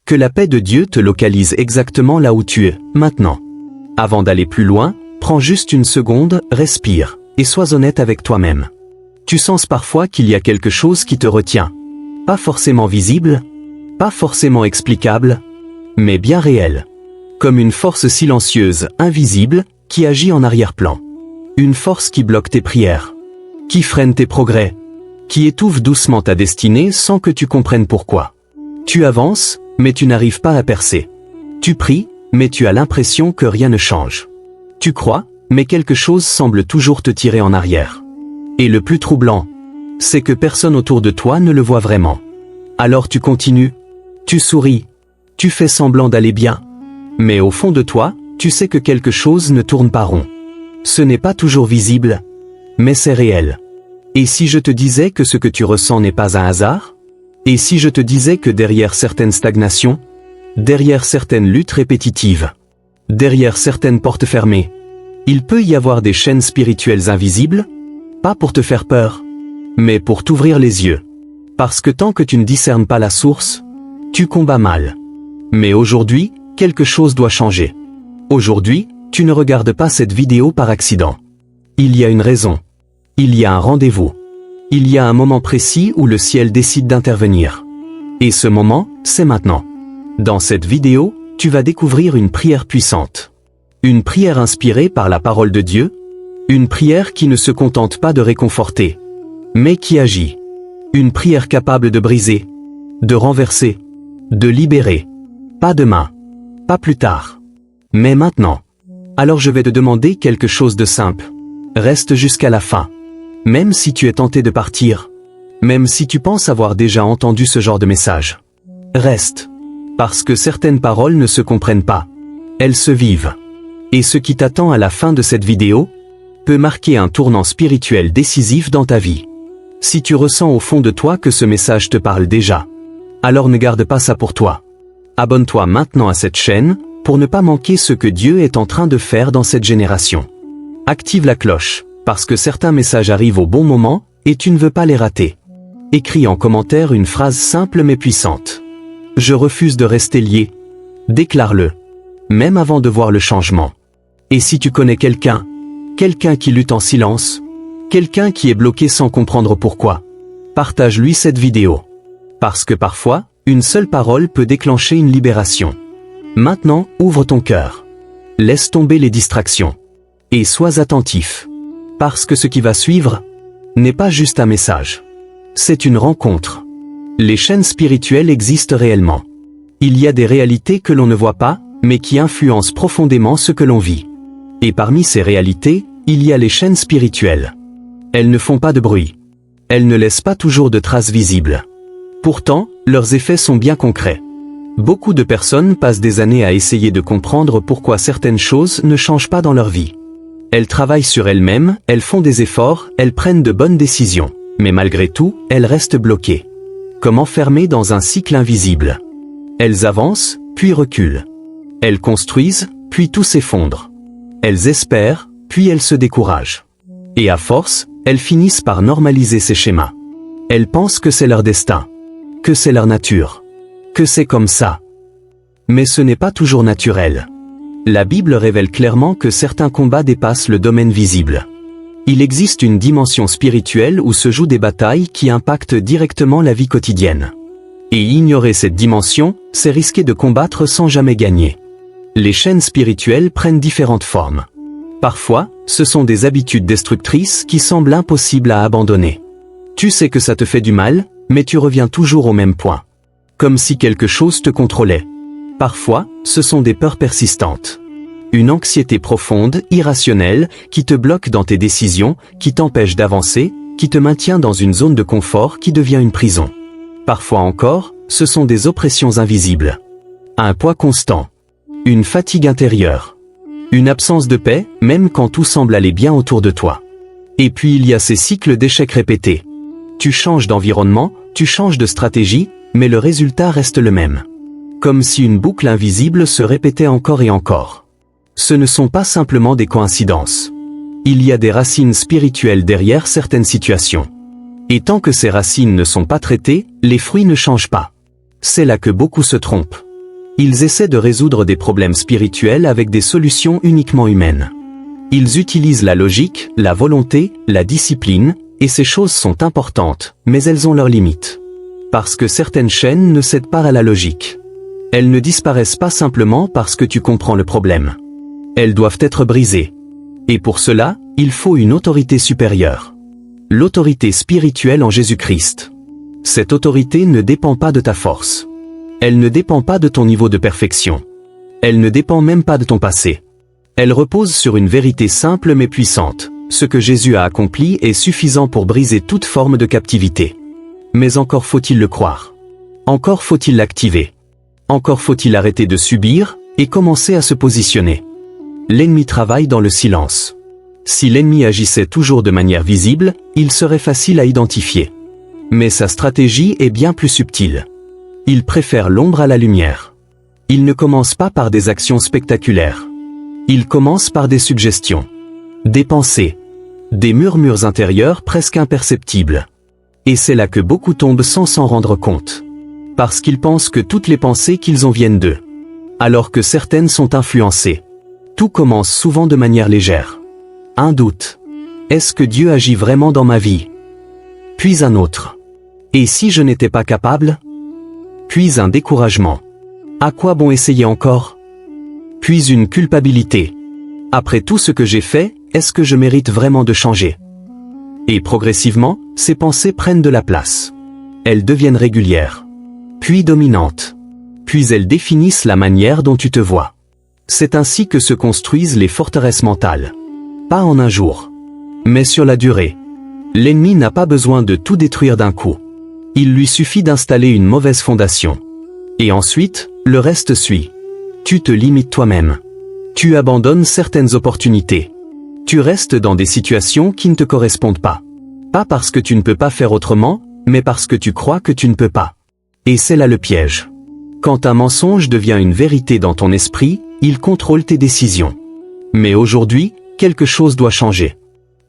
Que la paix de Dieu te localise exactement là où tu es, maintenant. Avant d'aller plus loin, prends juste une seconde, respire, et sois honnête avec toi-même. Tu sens parfois qu'il y a quelque chose qui te retient. Pas forcément visible, pas forcément explicable, mais bien réel. Comme une force silencieuse, invisible, qui agit en arrière-plan. Une force qui bloque tes prières, qui freine tes progrès, qui étouffe doucement ta destinée sans que tu comprennes pourquoi. Tu avances, mais tu n'arrives pas à percer. Tu pries, mais tu as l'impression que rien ne change. Tu crois, mais quelque chose semble toujours te tirer en arrière. Et le plus troublant, c'est que personne autour de toi ne le voit vraiment. Alors tu continues, tu souris, tu fais semblant d'aller bien. Mais au fond de toi, tu sais que quelque chose ne tourne pas rond. Ce n'est pas toujours visible, mais c'est réel. Et si je te disais que ce que tu ressens n'est pas un hasard? Et si je te disais que derrière certaines stagnations, derrière certaines luttes répétitives, derrière certaines portes fermées, il peut y avoir des chaînes spirituelles invisibles? Pas pour te faire peur, mais pour t'ouvrir les yeux. Parce que tant que tu ne discernes pas la source, tu combats mal. Mais aujourd'hui, quelque chose doit changer. Aujourd'hui, tu ne regardes pas cette vidéo par accident. Il y a une raison. Il y a un rendez-vous. Il y a un moment précis où le ciel décide d'intervenir. Et ce moment, c'est maintenant. Dans cette vidéo, tu vas découvrir une prière puissante. Une prière inspirée par la parole de Dieu. Une prière qui ne se contente pas de réconforter, mais qui agit. Une prière capable de briser, de renverser, de libérer. Pas demain, pas plus tard, mais maintenant. Alors je vais te demander quelque chose de simple. Reste jusqu'à la fin. Même si tu es tenté de partir, même si tu penses avoir déjà entendu ce genre de message. Reste. Parce que certaines paroles ne se comprennent pas. Elles se vivent. Et ce qui t'attend à la fin de cette vidéo peut marquer un tournant spirituel décisif dans ta vie. Si tu ressens au fond de toi que ce message te parle déjà, alors ne garde pas ça pour toi. Abonne-toi maintenant à cette chaîne pour ne pas manquer ce que Dieu est en train de faire dans cette génération. Active la cloche, parce que certains messages arrivent au bon moment et tu ne veux pas les rater. Écris en commentaire une phrase simple mais puissante. Je refuse de rester lié. Déclare-le. Même avant de voir le changement. Et si tu connais quelqu'un qui lutte en silence, quelqu'un qui est bloqué sans comprendre pourquoi, partage-lui cette vidéo. Parce que parfois, une seule parole peut déclencher une libération. Maintenant, ouvre ton cœur. Laisse tomber les distractions. Et sois attentif. Parce que ce qui va suivre n'est pas juste un message. C'est une rencontre. Les chaînes spirituelles existent réellement. Il y a des réalités que l'on ne voit pas, mais qui influencent profondément ce que l'on vit. Et parmi ces réalités, il y a les chaînes spirituelles. Elles ne font pas de bruit. Elles ne laissent pas toujours de traces visibles. Pourtant, leurs effets sont bien concrets. Beaucoup de personnes passent des années à essayer de comprendre pourquoi certaines choses ne changent pas dans leur vie. Elles travaillent sur elles-mêmes, elles font des efforts, elles prennent de bonnes décisions. Mais malgré tout, elles restent bloquées. Comme enfermées dans un cycle invisible. Elles avancent, puis reculent. Elles construisent, puis tout s'effondre. Elles espèrent, puis elles se découragent. Et à force, elles finissent par normaliser ces schémas. Elles pensent que c'est leur destin, que c'est leur nature, que c'est comme ça. Mais ce n'est pas toujours naturel. La Bible révèle clairement que certains combats dépassent le domaine visible. Il existe une dimension spirituelle où se jouent des batailles qui impactent directement la vie quotidienne. Et ignorer cette dimension, c'est risquer de combattre sans jamais gagner. Les chaînes spirituelles prennent différentes formes. Parfois, ce sont des habitudes destructrices qui semblent impossibles à abandonner. Tu sais que ça te fait du mal, mais tu reviens toujours au même point. Comme si quelque chose te contrôlait. Parfois, ce sont des peurs persistantes. Une anxiété profonde, irrationnelle, qui te bloque dans tes décisions, qui t'empêche d'avancer, qui te maintient dans une zone de confort qui devient une prison. Parfois encore, ce sont des oppressions invisibles. Un poids constant. Une fatigue intérieure. Une absence de paix, même quand tout semble aller bien autour de toi. Et puis il y a ces cycles d'échecs répétés. Tu changes d'environnement, tu changes de stratégie, mais le résultat reste le même. Comme si une boucle invisible se répétait encore et encore. Ce ne sont pas simplement des coïncidences. Il y a des racines spirituelles derrière certaines situations. Et tant que ces racines ne sont pas traitées, les fruits ne changent pas. C'est là que beaucoup se trompent. Ils essaient de résoudre des problèmes spirituels avec des solutions uniquement humaines. Ils utilisent la logique, la volonté, la discipline, et ces choses sont importantes, mais elles ont leurs limites. Parce que certaines chaînes ne cèdent pas à la logique. Elles ne disparaissent pas simplement parce que tu comprends le problème. Elles doivent être brisées. Et pour cela, il faut une autorité supérieure. L'autorité spirituelle en Jésus-Christ. Cette autorité ne dépend pas de ta force. Elle ne dépend pas de ton niveau de perfection. Elle ne dépend même pas de ton passé. Elle repose sur une vérité simple mais puissante. Ce que Jésus a accompli est suffisant pour briser toute forme de captivité. Mais encore faut-il le croire. Encore faut-il l'activer. Encore faut-il arrêter de subir et commencer à se positionner. L'ennemi travaille dans le silence. Si l'ennemi agissait toujours de manière visible, il serait facile à identifier. Mais sa stratégie est bien plus subtile. Il préfère l'ombre à la lumière. Il ne commence pas par des actions spectaculaires. Il commence par des suggestions, des pensées, des murmures intérieurs presque imperceptibles. Et c'est là que beaucoup tombent sans s'en rendre compte. Parce qu'ils pensent que toutes les pensées qu'ils ont viennent d'eux. Alors que certaines sont influencées. Tout commence souvent de manière légère. Un doute. Est-ce que Dieu agit vraiment dans ma vie? Puis un autre. Et si je n'étais pas capable? Puis un découragement. À quoi bon essayer encore? Puis une culpabilité. Après tout ce que j'ai fait, est-ce que je mérite vraiment de changer? Et progressivement, ces pensées prennent de la place. Elles deviennent régulières. Puis dominantes. Puis elles définissent la manière dont tu te vois. C'est ainsi que se construisent les forteresses mentales. Pas en un jour. Mais sur la durée. L'ennemi n'a pas besoin de tout détruire d'un coup. Il lui suffit d'installer une mauvaise fondation. Et ensuite, le reste suit. Tu te limites toi-même. Tu abandonnes certaines opportunités. Tu restes dans des situations qui ne te correspondent pas. Pas parce que tu ne peux pas faire autrement, mais parce que tu crois que tu ne peux pas. Et c'est là le piège. Quand un mensonge devient une vérité dans ton esprit, il contrôle tes décisions. Mais aujourd'hui, quelque chose doit changer.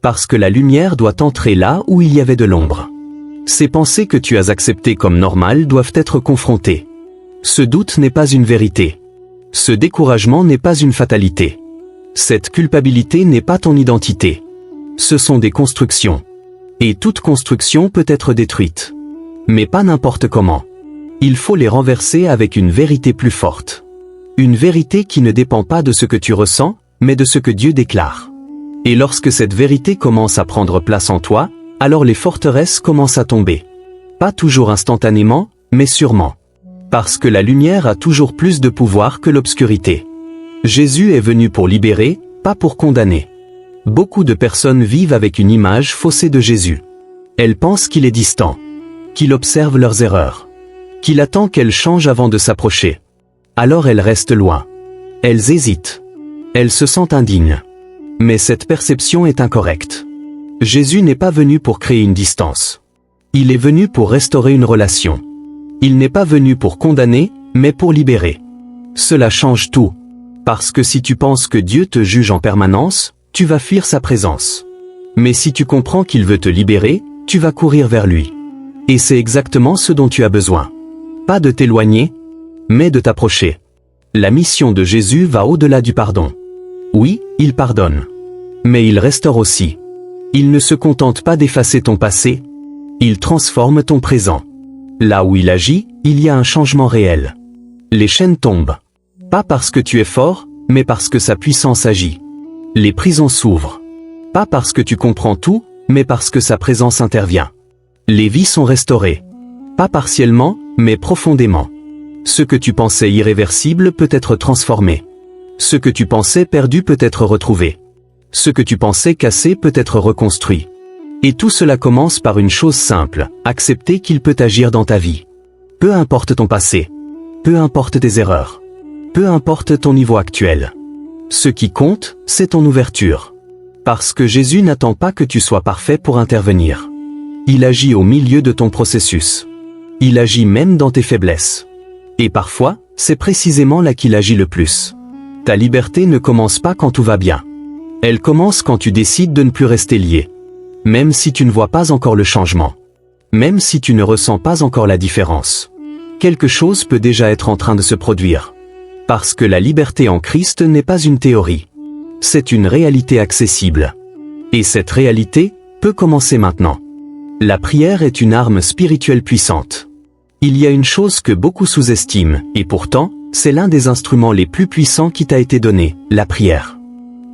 Parce que la lumière doit entrer là où il y avait de l'ombre. Ces pensées que tu as acceptées comme normales doivent être confrontées. Ce doute n'est pas une vérité. Ce découragement n'est pas une fatalité. Cette culpabilité n'est pas ton identité. Ce sont des constructions. Et toute construction peut être détruite. Mais pas n'importe comment. Il faut les renverser avec une vérité plus forte. Une vérité qui ne dépend pas de ce que tu ressens, mais de ce que Dieu déclare. Et lorsque cette vérité commence à prendre place en toi, alors les forteresses commencent à tomber. Pas toujours instantanément, mais sûrement. Parce que la lumière a toujours plus de pouvoir que l'obscurité. Jésus est venu pour libérer, pas pour condamner. Beaucoup de personnes vivent avec une image faussée de Jésus. Elles pensent qu'il est distant, qu'il observe leurs erreurs, qu'il attend qu'elles changent avant de s'approcher. Alors elles restent loin. Elles hésitent. Elles se sentent indignes. Mais cette perception est incorrecte. Jésus n'est pas venu pour créer une distance. Il est venu pour restaurer une relation. Il n'est pas venu pour condamner, mais pour libérer. Cela change tout. Parce que si tu penses que Dieu te juge en permanence, tu vas fuir sa présence. Mais si tu comprends qu'il veut te libérer, tu vas courir vers lui. Et c'est exactement ce dont tu as besoin. Pas de t'éloigner, mais de t'approcher. La mission de Jésus va au-delà du pardon. Oui, il pardonne. Mais il restaure aussi. Il ne se contente pas d'effacer ton passé. Il transforme ton présent. Là où il agit, il y a un changement réel. Les chaînes tombent. Pas parce que tu es fort, mais parce que sa puissance agit. Les prisons s'ouvrent. Pas parce que tu comprends tout, mais parce que sa présence intervient. Les vies sont restaurées. Pas partiellement, mais profondément. Ce que tu pensais irréversible peut être transformé. Ce que tu pensais perdu peut être retrouvé. Ce que tu pensais cassé peut être reconstruit. Et tout cela commence par une chose simple, accepter qu'il peut agir dans ta vie. Peu importe ton passé. Peu importe tes erreurs. Peu importe ton niveau actuel. Ce qui compte, c'est ton ouverture. Parce que Jésus n'attend pas que tu sois parfait pour intervenir. Il agit au milieu de ton processus. Il agit même dans tes faiblesses. Et parfois, c'est précisément là qu'il agit le plus. Ta liberté ne commence pas quand tout va bien. Elle commence quand tu décides de ne plus rester lié. Même si tu ne vois pas encore le changement. Même si tu ne ressens pas encore la différence. Quelque chose peut déjà être en train de se produire. Parce que la liberté en Christ n'est pas une théorie. C'est une réalité accessible. Et cette réalité peut commencer maintenant. La prière est une arme spirituelle puissante. Il y a une chose que beaucoup sous-estiment, et pourtant, c'est l'un des instruments les plus puissants qui t'a été donné, la prière.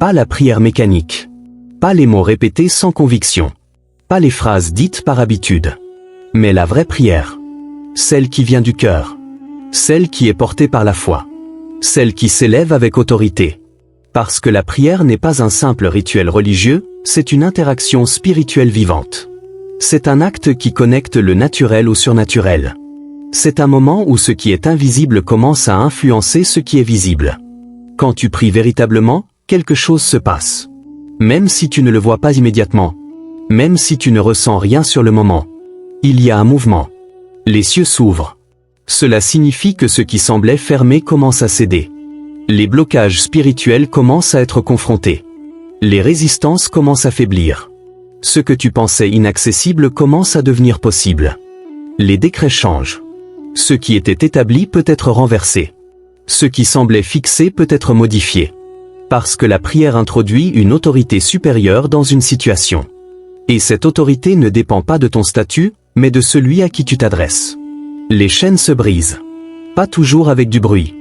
Pas la prière mécanique. Pas les mots répétés sans conviction. Pas les phrases dites par habitude. Mais la vraie prière. Celle qui vient du cœur. Celle qui est portée par la foi. Celle qui s'élève avec autorité. Parce que la prière n'est pas un simple rituel religieux, c'est une interaction spirituelle vivante. C'est un acte qui connecte le naturel au surnaturel. C'est un moment où ce qui est invisible commence à influencer ce qui est visible. Quand tu pries véritablement, quelque chose se passe. Même si tu ne le vois pas immédiatement. Même si tu ne ressens rien sur le moment. Il y a un mouvement. Les cieux s'ouvrent. Cela signifie que ce qui semblait fermé commence à céder. Les blocages spirituels commencent à être confrontés. Les résistances commencent à faiblir. Ce que tu pensais inaccessible commence à devenir possible. Les décrets changent. Ce qui était établi peut être renversé. Ce qui semblait fixé peut être modifié. Parce que la prière introduit une autorité supérieure dans une situation. Et cette autorité ne dépend pas de ton statut, mais de celui à qui tu t'adresses. Les chaînes se brisent. Pas toujours avec du bruit.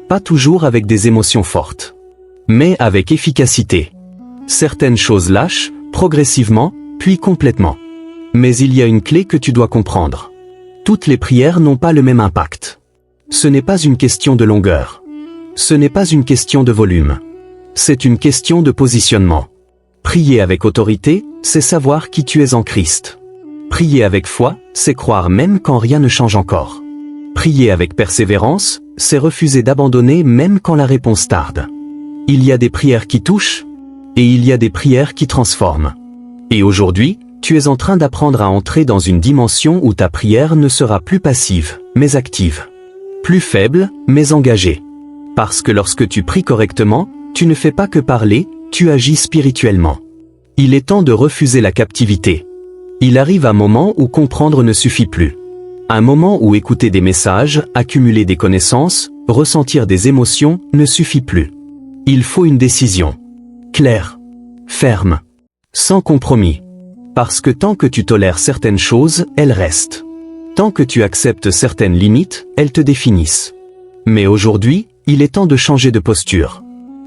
Pas toujours avec des émotions fortes. Mais avec efficacité. Certaines choses lâchent, progressivement, puis complètement. Mais il y a une clé que tu dois comprendre. Toutes les prières n'ont pas le même impact. Ce n'est pas une question de longueur. Ce n'est pas une question de volume. C'est une question de positionnement. Prier avec autorité, c'est savoir qui tu es en Christ. Prier avec foi, c'est croire même quand rien ne change encore. Prier avec persévérance, c'est refuser d'abandonner même quand la réponse tarde. Il y a des prières qui touchent, et il y a des prières qui transforment. Et aujourd'hui, tu es en train d'apprendre à entrer dans une dimension où ta prière ne sera plus passive, mais active. Plus faible, mais engagée. Parce que lorsque tu pries correctement, tu ne fais pas que parler, tu agis spirituellement. Il est temps de refuser la captivité. Il arrive un moment où comprendre ne suffit plus. Un moment où écouter des messages, accumuler des connaissances, ressentir des émotions, ne suffit plus. Il faut une décision. Claire. Ferme. Sans compromis. Parce que tant que tu tolères certaines choses, elles restent. Tant que tu acceptes certaines limites, elles te définissent. Mais aujourd'hui, il est temps de changer de posture.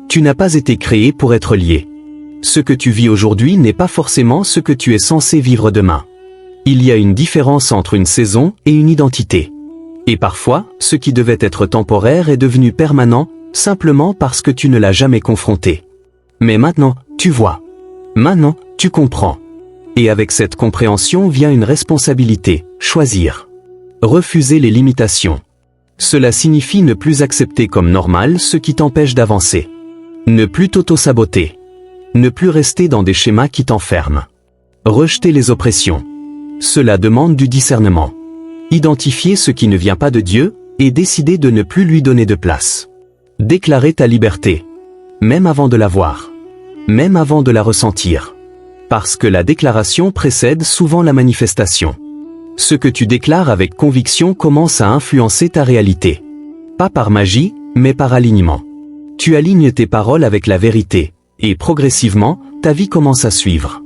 Tu n'as pas été créé pour être lié. Ce que tu vis aujourd'hui n'est pas forcément ce que tu es censé vivre demain. Il y a une différence entre une saison et une identité. Et parfois, ce qui devait être temporaire est devenu permanent, simplement parce que tu ne l'as jamais confronté. Mais maintenant, tu vois. Maintenant, tu comprends. Et avec cette compréhension vient une responsabilité, choisir. Refuser les limitations. Cela signifie ne plus accepter comme normal ce qui t'empêche d'avancer. Ne plus t'auto-saboter. Ne plus rester dans des schémas qui t'enferment. Rejeter les oppressions. Cela demande du discernement. Identifier ce qui ne vient pas de Dieu, et décider de ne plus lui donner de place. Déclarer ta liberté. Même avant de la voir. Même avant de la ressentir. Parce que la déclaration précède souvent la manifestation. Ce que tu déclares avec conviction commence à influencer ta réalité. Pas par magie, mais par alignement. Tu alignes tes paroles avec la vérité, et progressivement, ta vie commence à suivre.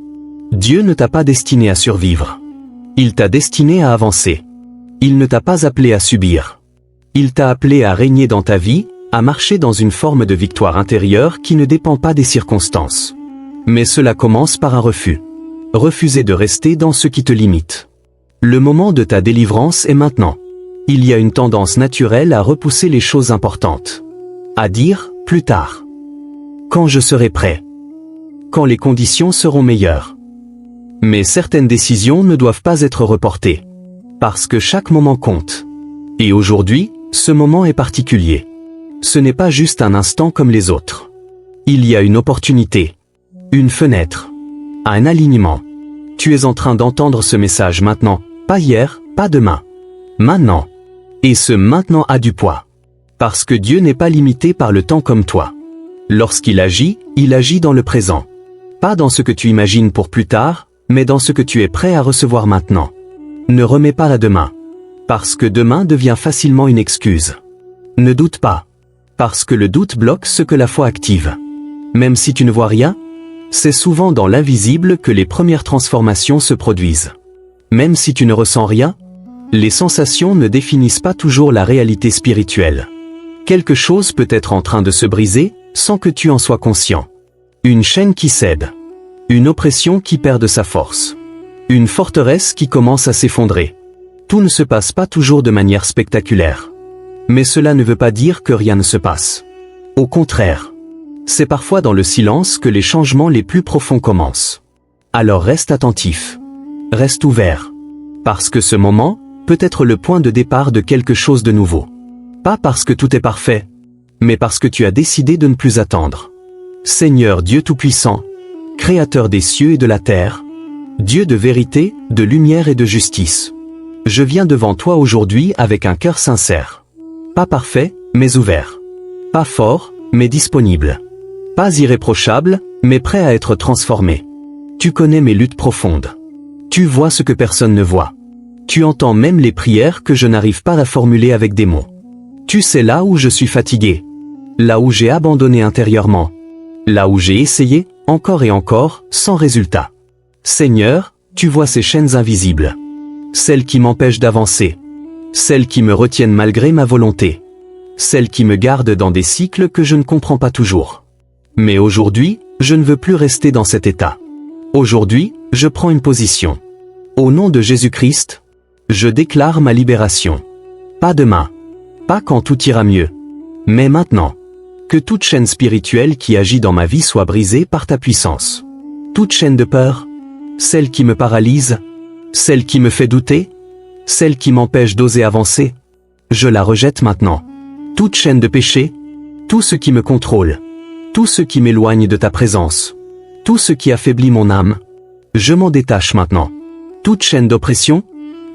Dieu ne t'a pas destiné à survivre. Il t'a destiné à avancer. Il ne t'a pas appelé à subir. Il t'a appelé à régner dans ta vie, à marcher dans une forme de victoire intérieure qui ne dépend pas des circonstances. Mais cela commence par un refus. Refuser de rester dans ce qui te limite. Le moment de ta délivrance est maintenant. Il y a une tendance naturelle à repousser les choses importantes. À dire, plus tard. Quand je serai prêt. Quand les conditions seront meilleures. Mais certaines décisions ne doivent pas être reportées. Parce que chaque moment compte. Et aujourd'hui, ce moment est particulier. Ce n'est pas juste un instant comme les autres. Il y a une opportunité. Une fenêtre. Un alignement. Tu es en train d'entendre ce message maintenant, pas hier, pas demain. Maintenant. Et ce maintenant a du poids. Parce que Dieu n'est pas limité par le temps comme toi. Lorsqu'il agit dans le présent. Pas dans ce que tu imagines pour plus tard, mais dans ce que tu es prêt à recevoir maintenant. Ne remets pas à demain. Parce que demain devient facilement une excuse. Ne doute pas. Parce que le doute bloque ce que la foi active. Même si tu ne vois rien, c'est souvent dans l'invisible que les premières transformations se produisent. Même si tu ne ressens rien, les sensations ne définissent pas toujours la réalité spirituelle. Quelque chose peut être en train de se briser, sans que tu en sois conscient. Une chaîne qui cède. Une oppression qui perd de sa force. Une forteresse qui commence à s'effondrer. Tout ne se passe pas toujours de manière spectaculaire. Mais cela ne veut pas dire que rien ne se passe. Au contraire. C'est parfois dans le silence que les changements les plus profonds commencent. Alors reste attentif. Reste ouvert. Parce que ce moment peut être le point de départ de quelque chose de nouveau. Pas parce que tout est parfait, mais parce que tu as décidé de ne plus attendre. Seigneur Dieu Tout-Puissant, Créateur des cieux et de la terre, Dieu de vérité, de lumière et de justice. Je viens devant toi aujourd'hui avec un cœur sincère. Pas parfait, mais ouvert. Pas fort, mais disponible. Pas irréprochable, mais prêt à être transformé. Tu connais mes luttes profondes. Tu vois ce que personne ne voit. Tu entends même les prières que je n'arrive pas à formuler avec des mots. Tu sais là où je suis fatigué. Là où j'ai abandonné intérieurement. Là où j'ai essayé, encore et encore, sans résultat. Seigneur, tu vois ces chaînes invisibles. Celles qui m'empêchent d'avancer. Celles qui me retiennent malgré ma volonté. Celles qui me gardent dans des cycles que je ne comprends pas toujours. Mais aujourd'hui, je ne veux plus rester dans cet état. Aujourd'hui, je prends une position. Au nom de Jésus-Christ, je déclare ma libération. Pas demain. Pas quand tout ira mieux. Mais maintenant. Que toute chaîne spirituelle qui agit dans ma vie soit brisée par ta puissance. Toute chaîne de peur, celle qui me paralyse, celle qui me fait douter, celle qui m'empêche d'oser avancer, je la rejette maintenant. Toute chaîne de péché, tout ce qui me contrôle, tout ce qui m'éloigne de ta présence, tout ce qui affaiblit mon âme, je m'en détache maintenant. Toute chaîne d'oppression,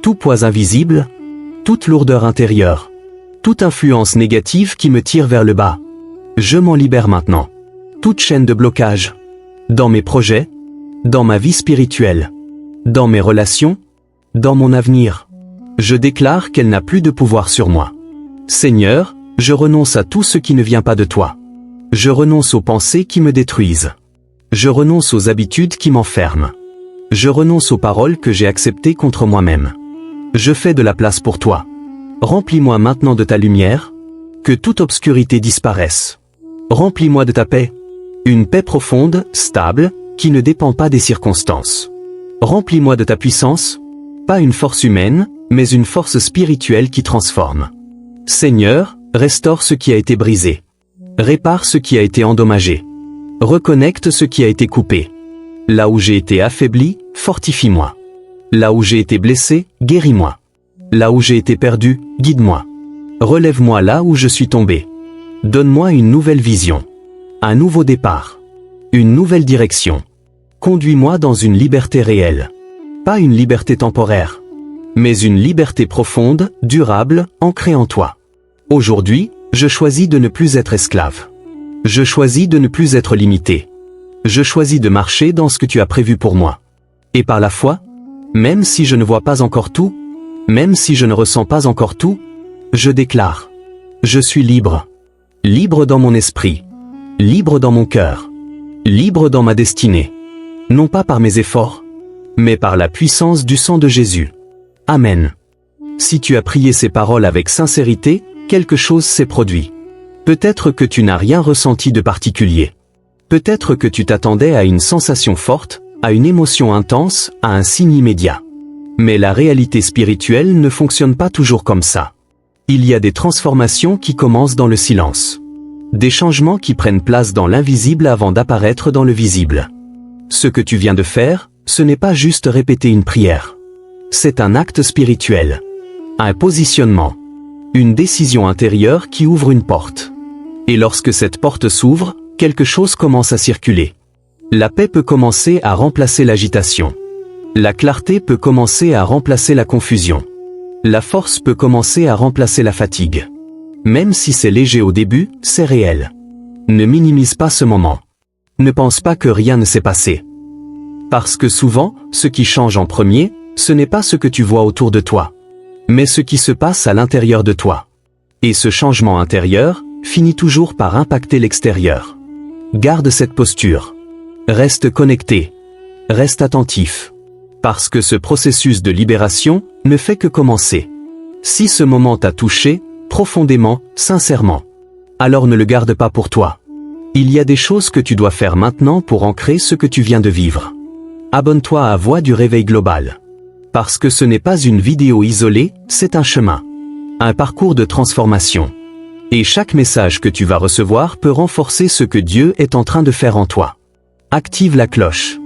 tout poids invisible, toute lourdeur intérieure, toute influence négative qui me tire vers le bas, je m'en libère maintenant. Toute chaîne de blocage, dans mes projets, dans ma vie spirituelle, dans mes relations, dans mon avenir, je déclare qu'elle n'a plus de pouvoir sur moi. Seigneur, je renonce à tout ce qui ne vient pas de toi. Je renonce aux pensées qui me détruisent. Je renonce aux habitudes qui m'enferment. Je renonce aux paroles que j'ai acceptées contre moi-même. Je fais de la place pour toi. Remplis-moi maintenant de ta lumière, que toute obscurité disparaisse. Remplis-moi de ta paix, une paix profonde, stable, qui ne dépend pas des circonstances. Remplis-moi de ta puissance, pas une force humaine, mais une force spirituelle qui transforme. Seigneur, restaure ce qui a été brisé. Répare ce qui a été endommagé. Reconnecte ce qui a été coupé. Là où j'ai été affaibli, fortifie-moi. Là où j'ai été blessé, guéris-moi. Là où j'ai été perdu, guide-moi. Relève-moi là où je suis tombé. Donne-moi une nouvelle vision. Un nouveau départ. Une nouvelle direction. Conduis-moi dans une liberté réelle. Pas une liberté temporaire, mais une liberté profonde, durable, ancrée en toi. Aujourd'hui, je choisis de ne plus être esclave. Je choisis de ne plus être limité. Je choisis de marcher dans ce que tu as prévu pour moi. Et par la foi, même si je ne vois pas encore tout, même si je ne ressens pas encore tout, je déclare. Je suis libre. Libre dans mon esprit. Libre dans mon cœur. Libre dans ma destinée. Non pas par mes efforts, mais par la puissance du sang de Jésus. Amen. Si tu as prié ces paroles avec sincérité, quelque chose s'est produit. Peut-être que tu n'as rien ressenti de particulier. Peut-être que tu t'attendais à une sensation forte, à une émotion intense, à un signe immédiat. Mais la réalité spirituelle ne fonctionne pas toujours comme ça. Il y a des transformations qui commencent dans le silence. Des changements qui prennent place dans l'invisible avant d'apparaître dans le visible. Ce que tu viens de faire, ce n'est pas juste répéter une prière. C'est un acte spirituel. Un positionnement. Une décision intérieure qui ouvre une porte. Et lorsque cette porte s'ouvre, quelque chose commence à circuler. La paix peut commencer à remplacer l'agitation. La clarté peut commencer à remplacer la confusion. La force peut commencer à remplacer la fatigue. Même si c'est léger au début, c'est réel. Ne minimise pas ce moment. Ne pense pas que rien ne s'est passé. Parce que souvent, ce qui change en premier, ce n'est pas ce que tu vois autour de toi, mais ce qui se passe à l'intérieur de toi. Et ce changement intérieur, finit toujours par impacter l'extérieur. Garde cette posture. Reste connecté. Reste attentif. Parce que ce processus de libération ne fait que commencer. Si ce moment t'a touché, profondément, sincèrement, alors ne le garde pas pour toi. Il y a des choses que tu dois faire maintenant pour ancrer ce que tu viens de vivre. Abonne-toi à Voix du Réveil Global. Parce que ce n'est pas une vidéo isolée, c'est un chemin. Un parcours de transformation. Et chaque message que tu vas recevoir peut renforcer ce que Dieu est en train de faire en toi. Active la cloche.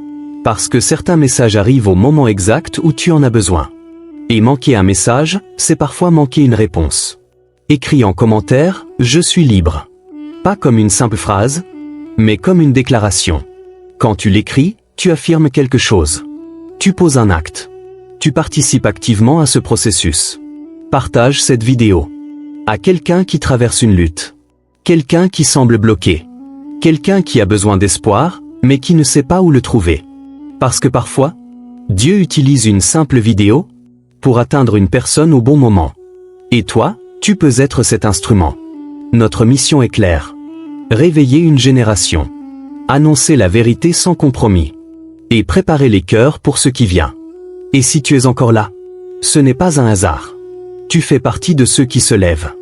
Parce que certains messages arrivent au moment exact où tu en as besoin. Et manquer un message, c'est parfois manquer une réponse. Écris en commentaire « Je suis libre ». Pas comme une simple phrase, mais comme une déclaration. Quand tu l'écris, tu affirmes quelque chose. Tu poses un acte. Tu participes activement à ce processus. Partage cette vidéo. À quelqu'un qui traverse une lutte. Quelqu'un qui semble bloqué. Quelqu'un qui a besoin d'espoir, mais qui ne sait pas où le trouver. Parce que parfois, Dieu utilise une simple vidéo pour atteindre une personne au bon moment. Et toi, tu peux être cet instrument. Notre mission est claire. Réveiller une génération. Annoncer la vérité sans compromis. Et préparer les cœurs pour ce qui vient. Et si tu es encore là, ce n'est pas un hasard. Tu fais partie de ceux qui se lèvent.